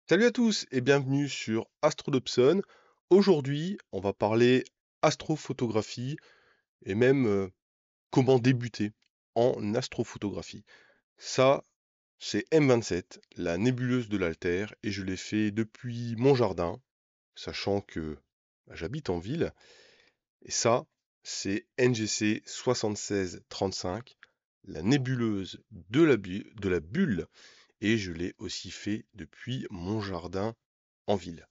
Salut à tous et bienvenue sur Astrodobson. Aujourd'hui, on va parler astrophotographie et même comment débuter en astrophotographie. Ça, c'est M27, la nébuleuse de l'Altaire, et je l'ai fait depuis mon jardin, sachant que j'habite en ville. Et ça, c'est NGC 7635, la nébuleuse de la bulle, et je l'ai aussi fait depuis mon jardin en ville.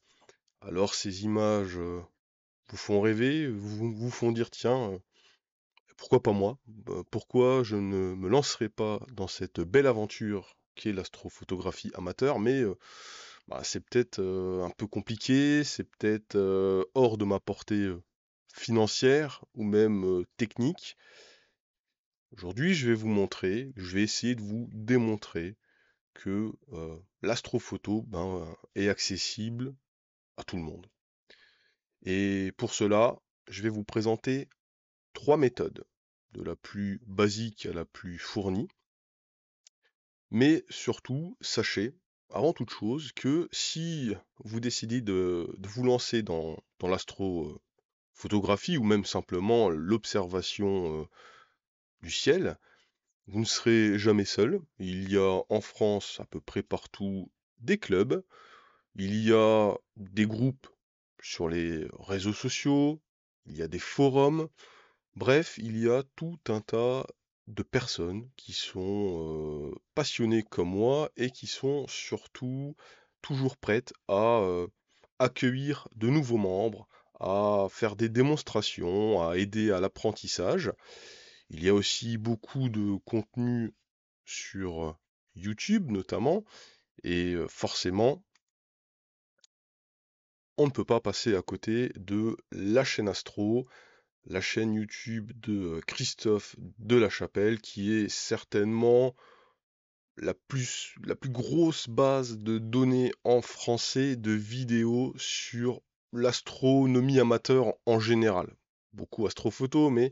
Alors ces images vous font rêver, vous font dire tiens, pourquoi pas moi? Pourquoi je ne me lancerai pas dans cette belle aventure qu'est l'astrophotographie amateur, mais c'est peut-être un peu compliqué, c'est peut-être hors de ma portée financière ou même technique. Aujourd'hui, je vais essayer de vous démontrer que l'astrophoto est accessible à tout le monde. Et pour cela, je vais vous présenter trois méthodes, de la plus basique à la plus fournie. Mais surtout, sachez, avant toute chose, que si vous décidez de vous lancer dans l'astrophotographie ou même simplement l'observation du ciel, vous ne serez jamais seul. Il y a en France à peu près partout des clubs, il y a des groupes sur les réseaux sociaux, il y a des forums. Bref, il y a tout un tas de personnes qui sont passionnées comme moi et qui sont surtout toujours prêtes à accueillir de nouveaux membres, à faire des démonstrations, à aider à l'apprentissage. Il y a aussi beaucoup de contenu sur YouTube notamment, et forcément, on ne peut pas passer à côté de la chaîne Astro, la chaîne YouTube de Christophe Delachapelle, qui est certainement la plus grosse base de données en français de vidéos sur l'astronomie amateur en général. Beaucoup astrophoto, mais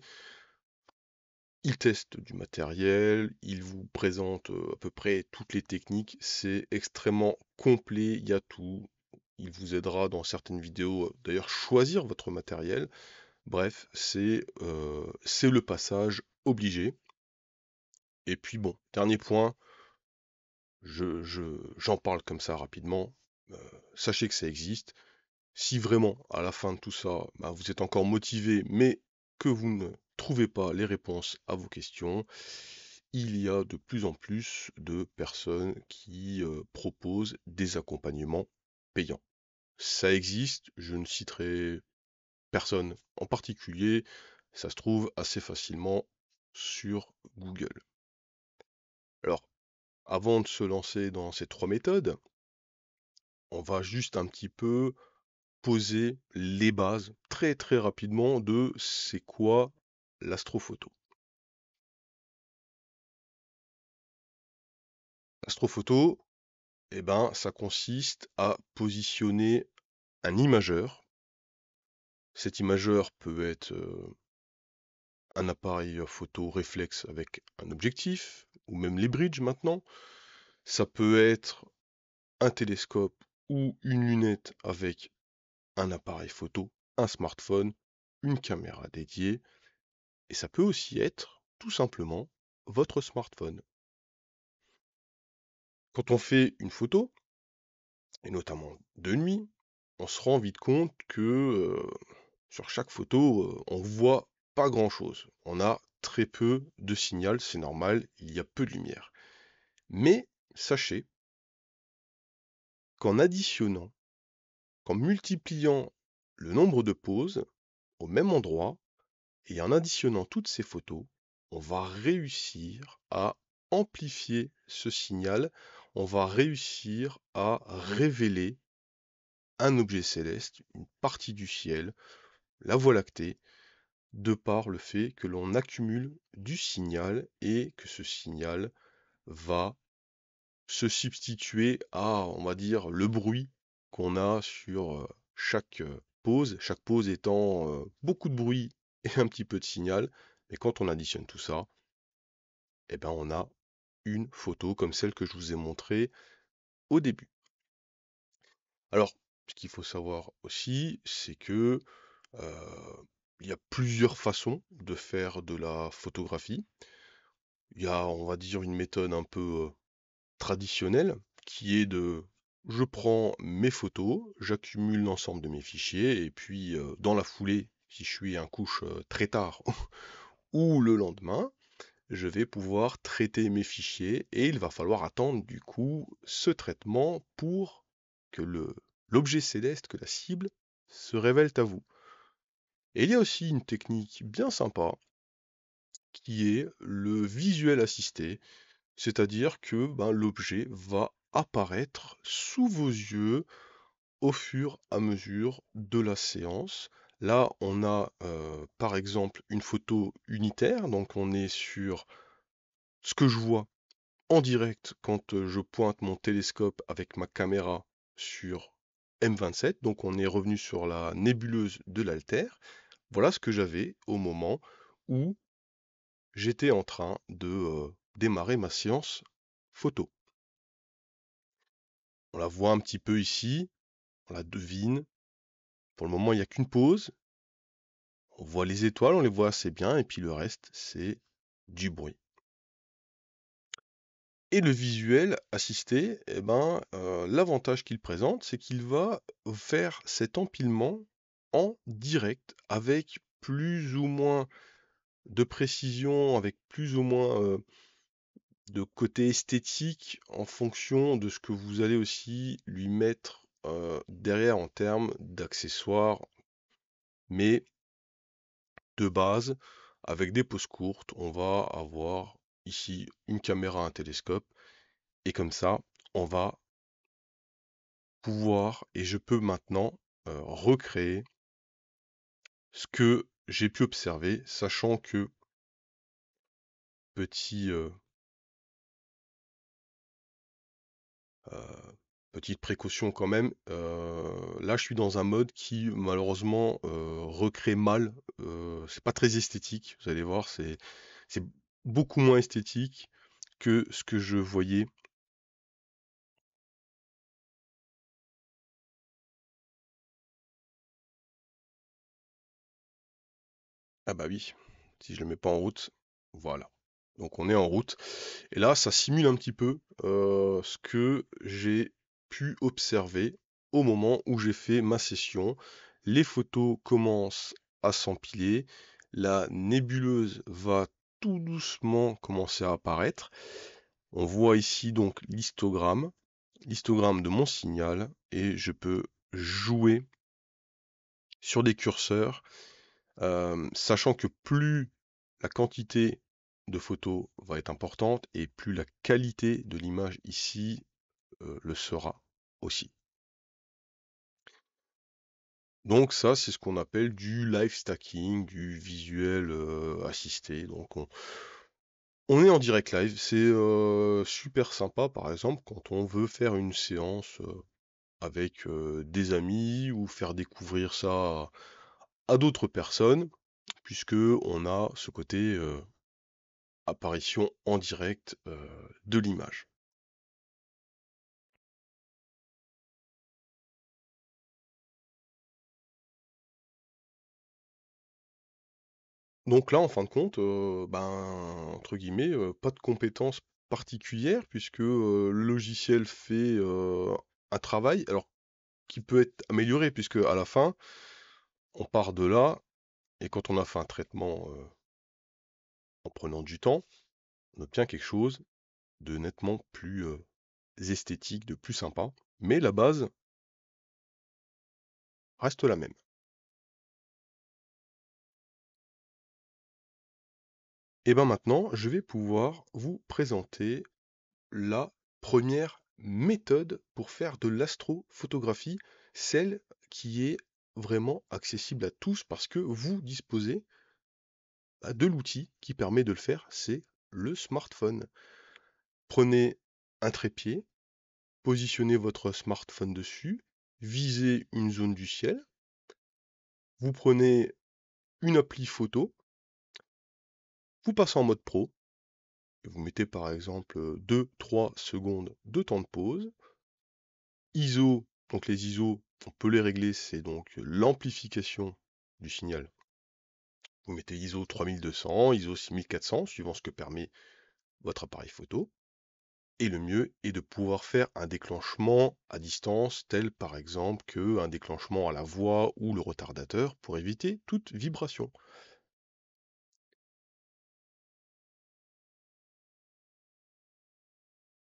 il teste du matériel, il vous présente à peu près toutes les techniques, c'est extrêmement complet, il y a tout. Il vous aidera dans certaines vidéos, d'ailleurs, choisir votre matériel. Bref, c'est le passage obligé. Et puis bon, dernier point, j'en parle comme ça rapidement. euh, Sachez que ça existe. Si vraiment, à la fin de tout ça, vous êtes encore motivé, mais que vous ne trouvez pas les réponses à vos questions, il y a de plus en plus de personnes qui proposent des accompagnements payants. Ça existe, je ne citerai personne en particulier, ça se trouve assez facilement sur Google. Alors, avant de se lancer dans ces trois méthodes, on va juste un petit peu poser les bases très très rapidement de c'est quoi l'astrophoto. L'astrophoto, ça consiste à positionner un imageur. Cet imageur peut être un appareil photo réflexe avec un objectif, ou même les bridges maintenant. Ça peut être un télescope ou une lunette avec un appareil photo, un smartphone, une caméra dédiée, et ça peut aussi être tout simplement votre smartphone. Quand on fait une photo, et notamment de nuit, on se rend vite compte que sur chaque photo, on voit pas grand-chose. On a très peu de signal, c'est normal, il y a peu de lumière. Mais sachez qu'en additionnant, qu'en multipliant le nombre de poses au même endroit, et en additionnant toutes ces photos, on va réussir à amplifier ce signal, on va réussir à révéler un objet céleste, une partie du ciel, la Voie lactée, de par le fait que l'on accumule du signal et que ce signal va se substituer à, on va dire, le bruit qu'on a sur chaque pause étant beaucoup de bruit et un petit peu de signal. Et quand on additionne tout ça, on a une photo comme celle que je vous ai montrée au début. Alors, ce qu'il faut savoir aussi, c'est que il y a plusieurs façons de faire de la photographie. Il y a, on va dire, une méthode un peu traditionnelle qui est de je prends mes photos, j'accumule l'ensemble de mes fichiers et puis dans la foulée, si je suis un couche très tard ou le lendemain, je vais pouvoir traiter mes fichiers et il va falloir attendre du coup ce traitement pour que l'objet céleste, que la cible, se révèle à vous. Et il y a aussi une technique bien sympa qui est le visuel assisté, c'est-à-dire que ben, l'objet va apparaître sous vos yeux au fur et à mesure de la séance. Là, on a par exemple une photo unitaire, donc on est sur ce que je vois en direct quand je pointe mon télescope avec ma caméra sur M27, donc on est revenu sur la nébuleuse de l'Altaire. Voilà ce que j'avais au moment où j'étais en train de démarrer ma séance photo. On la voit un petit peu ici, on la devine. Pour le moment, il n'y a qu'une pause. On voit les étoiles, on les voit assez bien, et puis le reste, c'est du bruit. Et le visuel assisté, eh ben, l'avantage qu'il présente, c'est qu'il va faire cet empilement en direct, avec plus ou moins de précision, avec plus ou moins de côté esthétique, en fonction de ce que vous allez aussi lui mettre derrière en termes d'accessoires, mais de base, avec des poses courtes, on va avoir ici une caméra, un télescope, et comme ça, on va pouvoir, et je peux maintenant recréer ce que j'ai pu observer, sachant que, petit, petite précaution quand même, là je suis dans un mode qui malheureusement recrée mal, c'est pas très esthétique, vous allez voir, c'est beaucoup moins esthétique que ce que je voyais. Ah bah oui, si je le mets pas en route, voilà. Donc on est en route. Et là, ça simule un petit peu ce que j'ai pu observer au moment où j'ai fait ma session. Les photos commencent à s'empiler. La nébuleuse va tout doucement commencer à apparaître. On voit ici donc l'histogramme de mon signal, et je peux jouer sur des curseurs sachant que plus la quantité de photos va être importante et plus la qualité de l'image ici le sera aussi. Donc ça, c'est ce qu'on appelle du live stacking, du visuel assisté. Donc on est en direct live, c'est super sympa par exemple quand on veut faire une séance avec des amis ou faire découvrir ça à d'autres personnes, puisque on a ce côté apparition en direct de l'image. Donc là, en fin de compte, ben, entre guillemets, pas de compétences particulières puisque le logiciel fait un travail, alors qui peut être amélioré puisque à la fin, on part de là et quand on a fait un traitement en prenant du temps, on obtient quelque chose de nettement plus esthétique, de plus sympa, mais la base reste la même. Et ben maintenant, je vais pouvoir vous présenter la première méthode pour faire de l'astrophotographie, celle qui est vraiment accessible à tous parce que vous disposez de l'outil qui permet de le faire, c'est le smartphone. Prenez un trépied, positionnez votre smartphone dessus, visez une zone du ciel, vous prenez une appli photo, vous passez en mode pro, et vous mettez par exemple 2-3 secondes de temps de pause, ISO Donc les ISO, on peut les régler, c'est donc l'amplification du signal. Vous mettez ISO 3200, ISO 6400, suivant ce que permet votre appareil photo. Et le mieux est de pouvoir faire un déclenchement à distance, tel par exemple qu'un déclenchement à la voix ou le retardateur pour éviter toute vibration.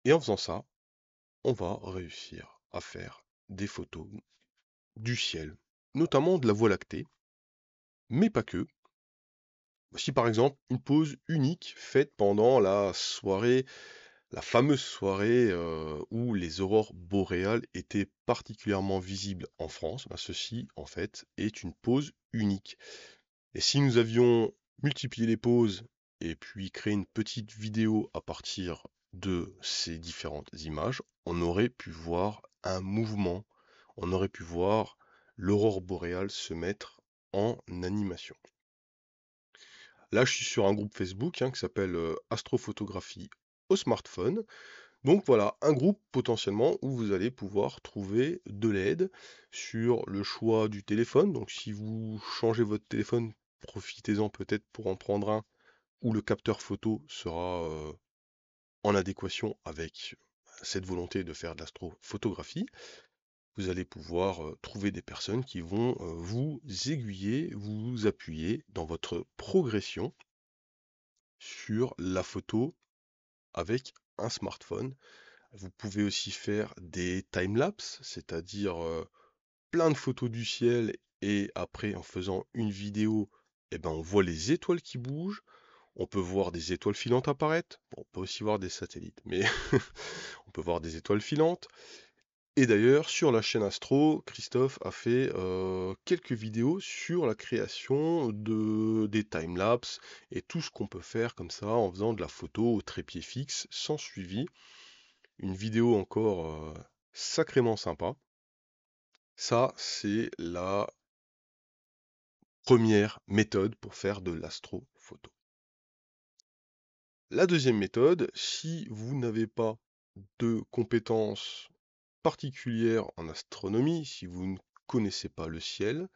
Et en faisant ça, on va réussir à faire des photos du ciel, notamment de la Voie lactée, mais pas que. Voici par exemple une pause unique faite pendant la soirée, la fameuse soirée où les aurores boréales étaient particulièrement visibles en France. Ben, ceci, en fait, est une pause unique. Et si nous avions multiplié les pauses et puis créé une petite vidéo à partir de ces différentes images, on aurait pu voir un mouvement, on aurait pu voir l'aurore boréale se mettre en animation. Là, je suis sur un groupe Facebook qui s'appelle Astrophotographie au smartphone. Donc voilà, un groupe potentiellement où vous allez pouvoir trouver de l'aide sur le choix du téléphone. Donc si vous changez votre téléphone, profitez-en peut-être pour en prendre un où le capteur photo sera en adéquation avec cette volonté de faire de l'astrophotographie. Vous allez pouvoir trouver des personnes qui vont vous aiguiller, vous appuyer dans votre progression sur la photo avec un smartphone. Vous pouvez aussi faire des time-lapse, c'est-à-dire plein de photos du ciel et après en faisant une vidéo, eh ben, on voit les étoiles qui bougent. On peut voir des étoiles filantes apparaître. Bon, on peut aussi voir des satellites, mais on peut voir des étoiles filantes. Et d'ailleurs, sur la chaîne Astro, Christophe a fait quelques vidéos sur la création des timelapses et tout ce qu'on peut faire comme ça en faisant de la photo au trépied fixe sans suivi. Une vidéo encore sacrément sympa. Ça, c'est la première méthode pour faire de l'astrophoto. La deuxième méthode, si vous n'avez pas de compétences particulières en astronomie, si vous ne connaissez pas le ciel,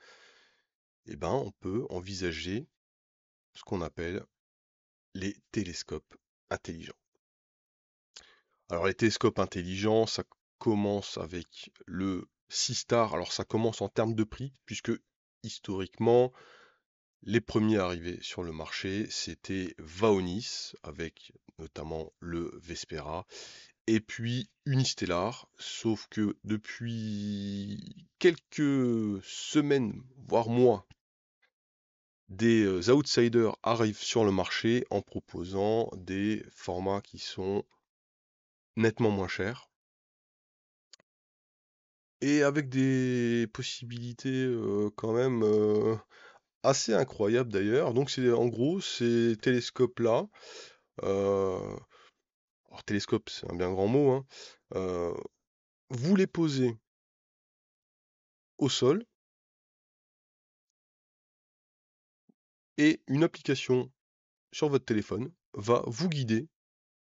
eh ben, on peut envisager ce qu'on appelle les télescopes intelligents. Alors les télescopes intelligents, ça commence avec le Seastar. Alors ça commence en termes de prix, puisque historiquement, les premiers arrivés sur le marché, c'était Vaonis, avec notamment le Vespera, et puis Unistellar, sauf que depuis quelques semaines, voire mois, des outsiders arrivent sur le marché en proposant des formats qui sont nettement moins chers et avec des possibilités quand même assez incroyables d'ailleurs. Donc c'est en gros ces télescopes-là, euh, alors télescope c'est un bien grand mot, hein, euh, vous les posez au sol et une application sur votre téléphone va vous guider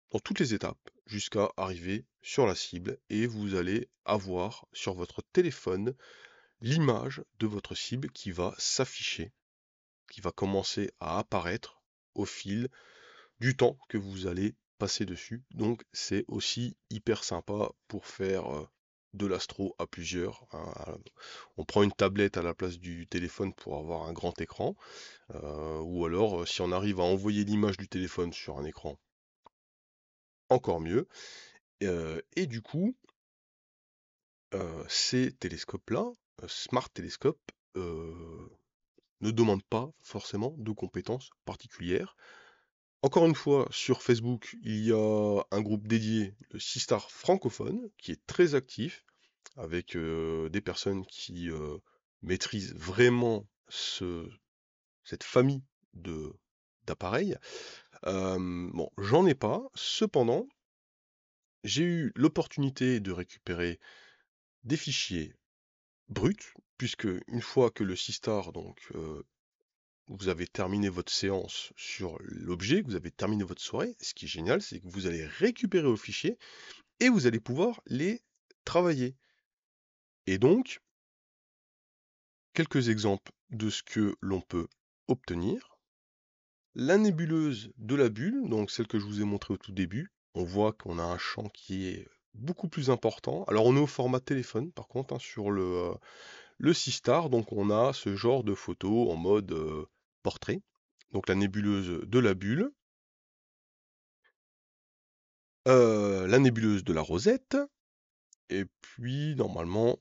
dans toutes les étapes jusqu'à arriver sur la cible et vous allez avoir sur votre téléphone l'image de votre cible qui va s'afficher, qui va commencer à apparaître au fil du temps que vous allez passer dessus. Donc c'est aussi hyper sympa pour faire de l'astro à plusieurs, hein. On prend une tablette à la place du téléphone pour avoir un grand écran, ou alors si on arrive à envoyer l'image du téléphone sur un écran, encore mieux. Et du coup, ces télescopes-là, smart télescopes, ne demandent pas forcément de compétences particulières. Encore une fois, sur Facebook, il y a un groupe dédié, le Sistar francophone, qui est très actif, avec des personnes qui maîtrisent vraiment cette famille d'appareils. Bon, j'en ai pas, cependant, j'ai eu l'opportunité de récupérer des fichiers bruts, puisque une fois que le Sistar, donc, vous avez terminé votre séance sur l'objet, que vous avez terminé votre soirée, ce qui est génial, c'est que vous allez récupérer vos fichiers et vous allez pouvoir les travailler. Et donc, quelques exemples de ce que l'on peut obtenir. La nébuleuse de la bulle, donc celle que je vous ai montrée au tout début, on voit qu'on a un champ qui est beaucoup plus important. Alors on est au format téléphone par contre, hein, sur le Sistar, donc on a ce genre de photo en mode portrait. Donc la nébuleuse de la bulle, la nébuleuse de la Rosette, et puis normalement,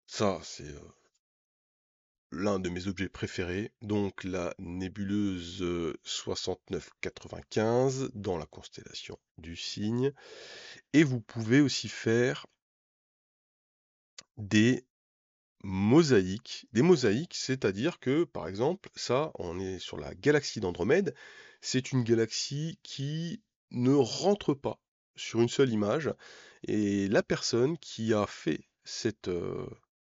ça c'est l'un de mes objets préférés, donc la nébuleuse 6995 dans la constellation du Cygne. Et vous pouvez aussi faire des mosaïques, c'est-à-dire que, par exemple, ça, on est sur la galaxie d'Andromède, c'est une galaxie qui ne rentre pas sur une seule image, et la personne qui a fait cette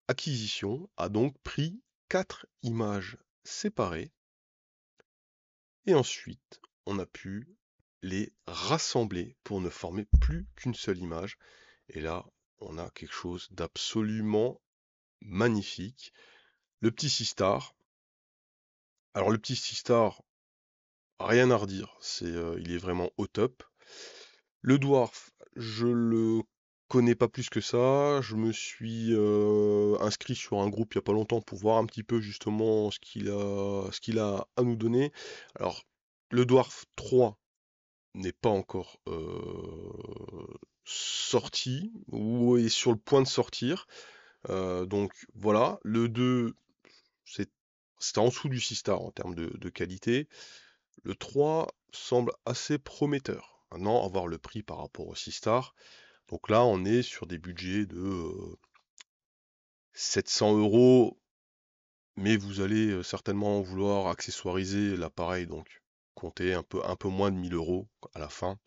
acquisition a donc pris 4 images séparées, et ensuite, on a pu les rassembler pour ne former plus qu'une seule image, et là, on a quelque chose d'absolument magnifique. Le petit Sistar. Alors le petit Sistar, rien à redire, il est vraiment au top. Le Dwarf, je le connais pas plus que ça. Je me suis inscrit sur un groupe il y a pas longtemps pour voir un petit peu justement ce qu'il a à nous donner. Alors le Dwarf 3 n'est pas encore sorti ou est sur le point de sortir. Donc voilà, le 2, c'est c'est en dessous du 6 star en termes de qualité. Le 3 semble assez prometteur. Maintenant, avoir le prix par rapport au 6 star. Donc là, on est sur des budgets de 700 €, mais vous allez certainement vouloir accessoiriser l'appareil, donc comptez un peu moins de 1000 € à la fin.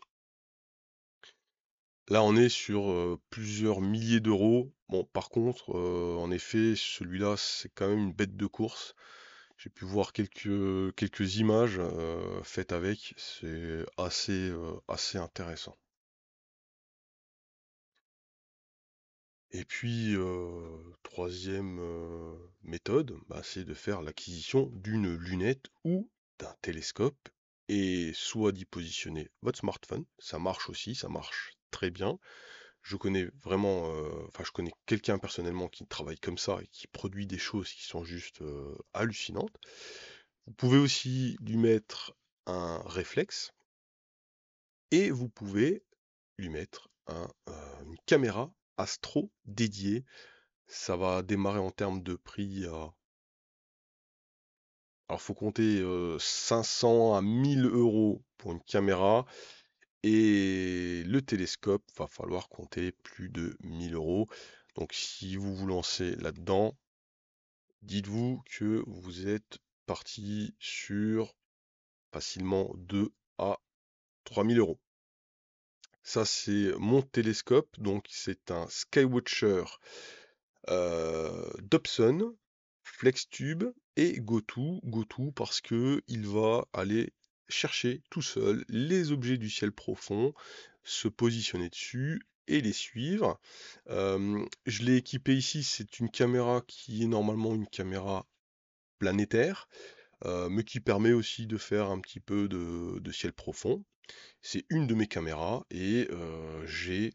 Là, on est sur plusieurs milliers d'euros. Bon, par contre, en effet, celui-là, c'est quand même une bête de course. J'ai pu voir quelques images faites avec, c'est assez intéressant. Et puis, troisième méthode, bah, c'est de faire l'acquisition d'une lunette ou d'un télescope et soit d'y positionner votre smartphone. Ça marche aussi, ça marche très bien. Je connais vraiment, enfin je connais quelqu'un personnellement qui travaille comme ça et qui produit des choses qui sont juste hallucinantes. Vous pouvez aussi lui mettre un réflexe et vous pouvez lui mettre une caméra astro dédiée. Ça va démarrer en termes de prix à... Alors faut compter 500 à 1000 € pour une caméra et le télescope, va falloir compter plus de 1000 €. Donc si vous vous lancez là-dedans, dites-vous que vous êtes parti sur facilement 2 à 3000 €. Ça, c'est mon télescope, donc c'est un Skywatcher Dobson, FlexTube et GoTo. GoTo parce que il va aller chercher tout seul les objets du ciel profond, se positionner dessus et les suivre. Je l'ai équipé ici, c'est une caméra qui est normalement une caméra planétaire, mais qui permet aussi de faire un petit peu de ciel profond. C'est une de mes caméras et j'ai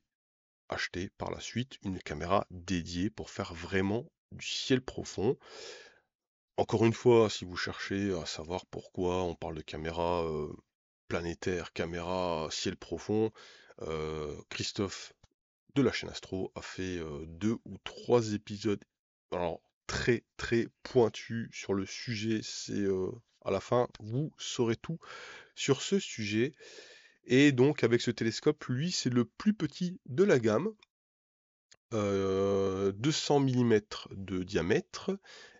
acheté par la suite une caméra dédiée pour faire vraiment du ciel profond. Encore une fois, si vous cherchez à savoir pourquoi on parle de caméra planétaire, caméra ciel profond, Christophe de la chaîne Astro a fait 2 ou 3 épisodes, alors très très pointus sur le sujet. C'est à la fin, vous saurez tout sur ce sujet. Et donc avec ce télescope, lui, c'est le plus petit de la gamme. 200 mm de diamètre,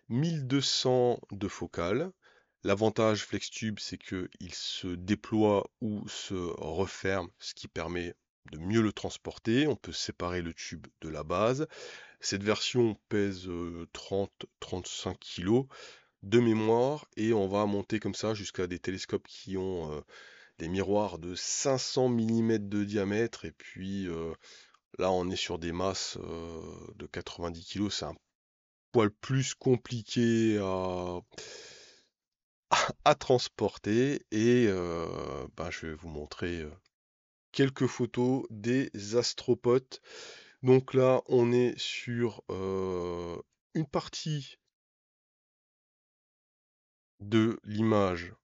1200 de focale. L'avantage FlexTube, c'est qu'il se déploie ou se referme, ce qui permet de mieux le transporter. On peut séparer le tube de la base. Cette version pèse 30-35 kg de mémoire et on va monter comme ça jusqu'à des télescopes qui ont des miroirs de 500 mm de diamètre et puis Là, on est sur des masses de 90 kilos, c'est un poil plus compliqué à transporter. Et bah, je vais vous montrer quelques photos des astropotes. Donc là, on est sur une partie de l'image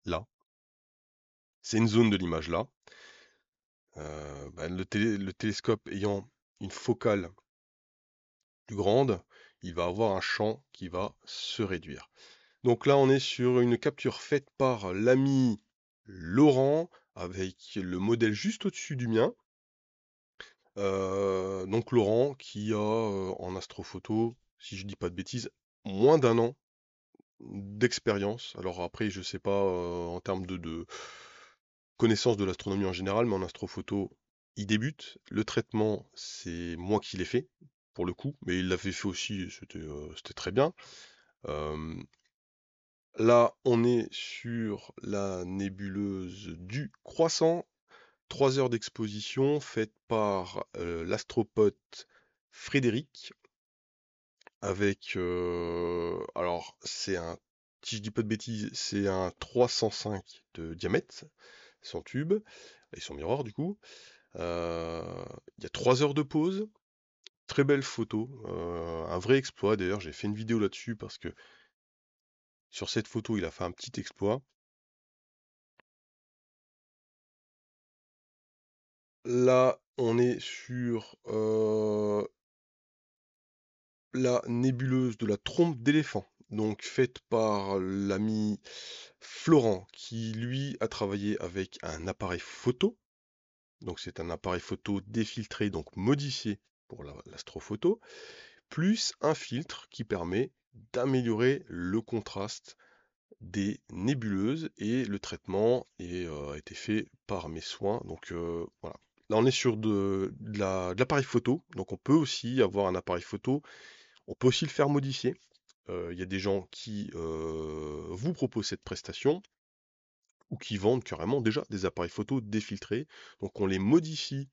là. C'est une zone de l'image là. Bah, le télescope ayant une focale plus grande, il va avoir un champ qui va se réduire. Donc là, on est sur une capture faite par l'ami Laurent, avec le modèle juste au-dessus du mien. Donc Laurent qui a en astrophoto, si je dis pas de bêtises, moins d'un an d'expérience. Alors après, je sais pas en termes de connaissance de l'astronomie en général, mais en astrophoto, il débute. Le traitement, c'est moi qui l'ai fait, pour le coup, mais il l'avait fait aussi, et c'était très bien. Euh, Là, on est sur la nébuleuse du Croissant. 3 heures d'exposition faite par l'astropote Frédéric, avec, alors c'est un, si je dis pas de bêtises, c'est un 305 de diamètre, son tube, et son miroir du coup. Euh, Il y a 3 heures de pause, très belle photo, un vrai exploit. D'ailleurs, j'ai fait une vidéo là-dessus parce que sur cette photo, il a fait un petit exploit. Là, on est sur la nébuleuse de la trompe d'éléphant, donc faite par l'ami Florent, qui lui a travaillé avec un appareil photo. Donc c'est un appareil photo défiltré, donc modifié pour l'astrophoto, plus un filtre qui permet d'améliorer le contraste des nébuleuses, et le traitement a été fait par mes soins. Donc voilà. Là, on est sur de l'appareil photo, donc on peut aussi avoir un appareil photo, on peut aussi le faire modifier. Il y a des gens qui vous proposent cette prestation ou qui vendent carrément déjà des appareils photo défiltrés. Donc on les modifie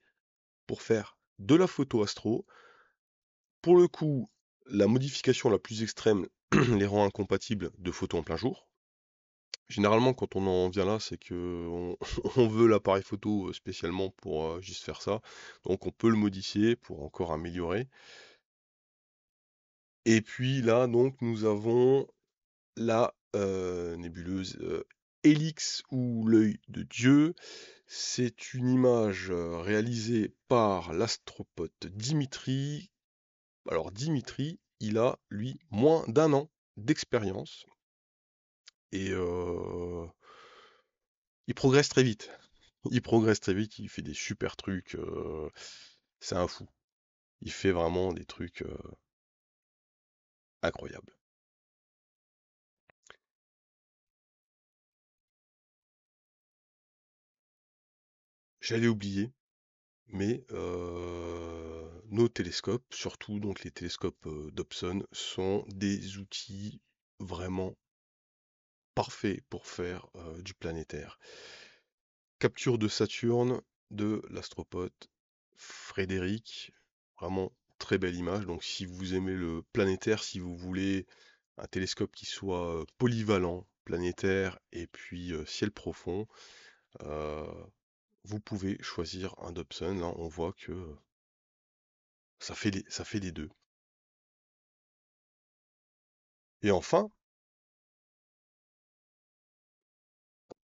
pour faire de la photo astro. Pour le coup, la modification la plus extrême les rend incompatibles de photos en plein jour. Généralement, quand on en vient là, c'est que on veut l'appareil photo spécialement pour juste faire ça. Donc on peut le modifier pour encore améliorer. Et puis là, donc, nous avons la nébuleuse Helix ou l'œil de Dieu. C'est une image réalisée par l'astropote Dimitri. Alors Dimitri, il a, lui, moins d'un an d'expérience. Et il progresse très vite. Il progresse très vite, il fait des super trucs. C'est un fou. Il fait vraiment des trucs incroyables. J'allais oublier, mais nos télescopes, surtout donc les télescopes Dobson, sont des outils vraiment parfaits pour faire du planétaire. Capture de Saturne de l'astropote Frédéric, vraiment très belle image. Donc si vous aimez le planétaire, si vous voulez un télescope qui soit polyvalent, planétaire et puis ciel profond, euh, vous pouvez choisir un Dobson. Là, on voit que ça fait les deux. Et enfin,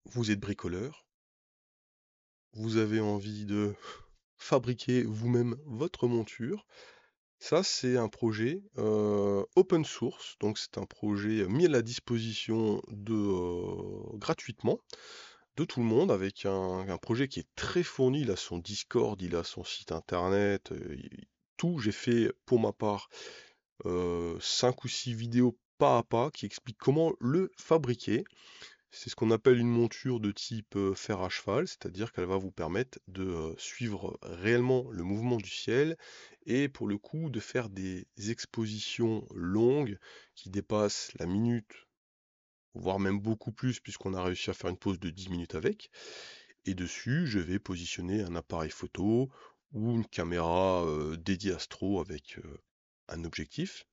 vous êtes bricoleur, vous avez envie de fabriquer vous-même votre monture. Ça, c'est un projet open source, donc c'est un projet mis à la disposition gratuitement de tout le monde, avec un projet qui est très fourni. Il a son Discord, il a son site internet, tout. J'ai fait pour ma part 5 ou 6 vidéos pas à pas qui expliquent comment le fabriquer. C'est ce qu'on appelle une monture de type fer à cheval, c'est-à-dire qu'elle va vous permettre de suivre réellement le mouvement du ciel, et pour le coup de faire des expositions longues qui dépassent la minute, voire même beaucoup plus, puisqu'on a réussi à faire une pause de 10 minutes avec. Et dessus, je vais positionner un appareil photo ou une caméra dédiée astro avec un objectif.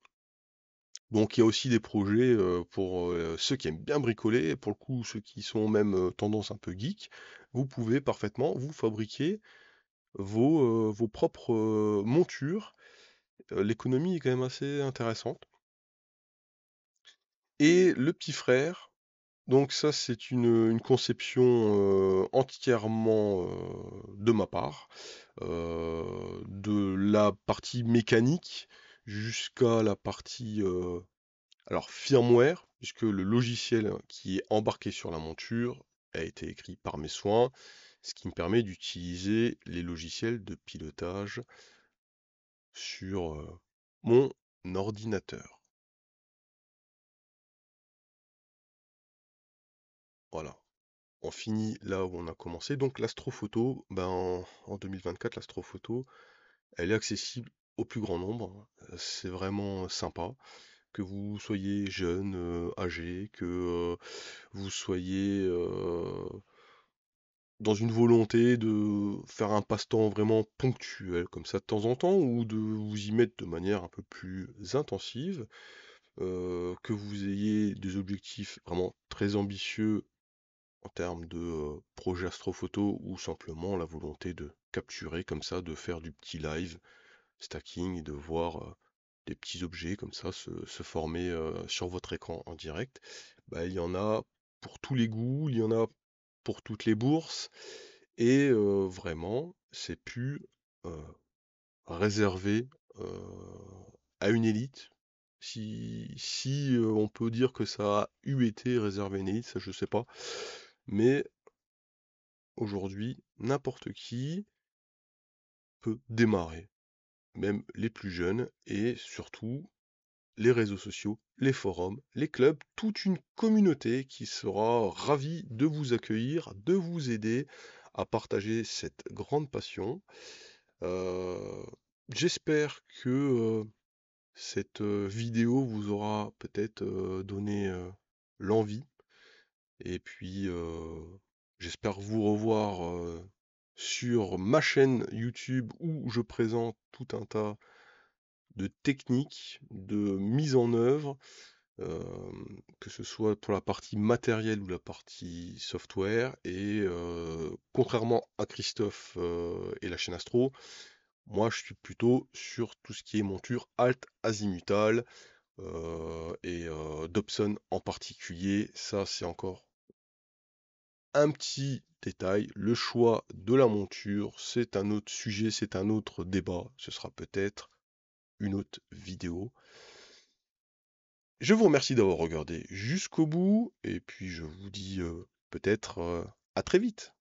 Donc il y a aussi des projets pour ceux qui aiment bien bricoler, pour le coup ceux qui sont même tendance un peu geek, vous pouvez parfaitement vous fabriquer vos propres montures. L'économie est quand même assez intéressante. Et le petit frère, donc ça c'est une conception entièrement de ma part, de la partie mécanique jusqu'à la partie alors firmware, puisque le logiciel qui est embarqué sur la monture a été écrit par mes soins, ce qui me permet d'utiliser les logiciels de pilotage sur mon ordinateur. Voilà. On finit là où on a commencé. Donc l'astrophoto, ben, en 2024, l'astrophoto, elle est accessible au plus grand nombre. C'est vraiment sympa. Que vous soyez jeune, âgé, que vous soyez dans une volonté de faire un passe-temps vraiment ponctuel, comme ça de temps en temps, ou de vous y mettre de manière un peu plus intensive, que vous ayez des objectifs vraiment très ambitieux en termes de projet astrophoto ou simplement la volonté de capturer comme ça, de faire du petit live stacking et de voir des petits objets comme ça se former sur votre écran en direct, bah, il y en a pour tous les goûts, il y en a pour toutes les bourses et vraiment c'est plus euh, réservé à une élite. Si on peut dire que ça a eu été réservé à une élite, ça je sais pas. Mais aujourd'hui, n'importe qui peut démarrer, même les plus jeunes, et surtout les réseaux sociaux, les forums, les clubs, toute une communauté qui sera ravie de vous accueillir, de vous aider à partager cette grande passion. Euh, J'espère que cette vidéo vous aura peut-être donné l'envie. Et puis, j'espère vous revoir sur ma chaîne YouTube où je présente tout un tas de techniques, de mise en œuvre, euh, que ce soit pour la partie matérielle ou la partie software. Et contrairement à Christophe et la chaîne Astro, moi je suis plutôt sur tout ce qui est monture alt azimutale et Dobson en particulier. Ça, c'est encore un petit détail, le choix de la monture, c'est un autre sujet, c'est un autre débat. Ce sera peut-être une autre vidéo. Je vous remercie d'avoir regardé jusqu'au bout et puis je vous dis peut-être à très vite.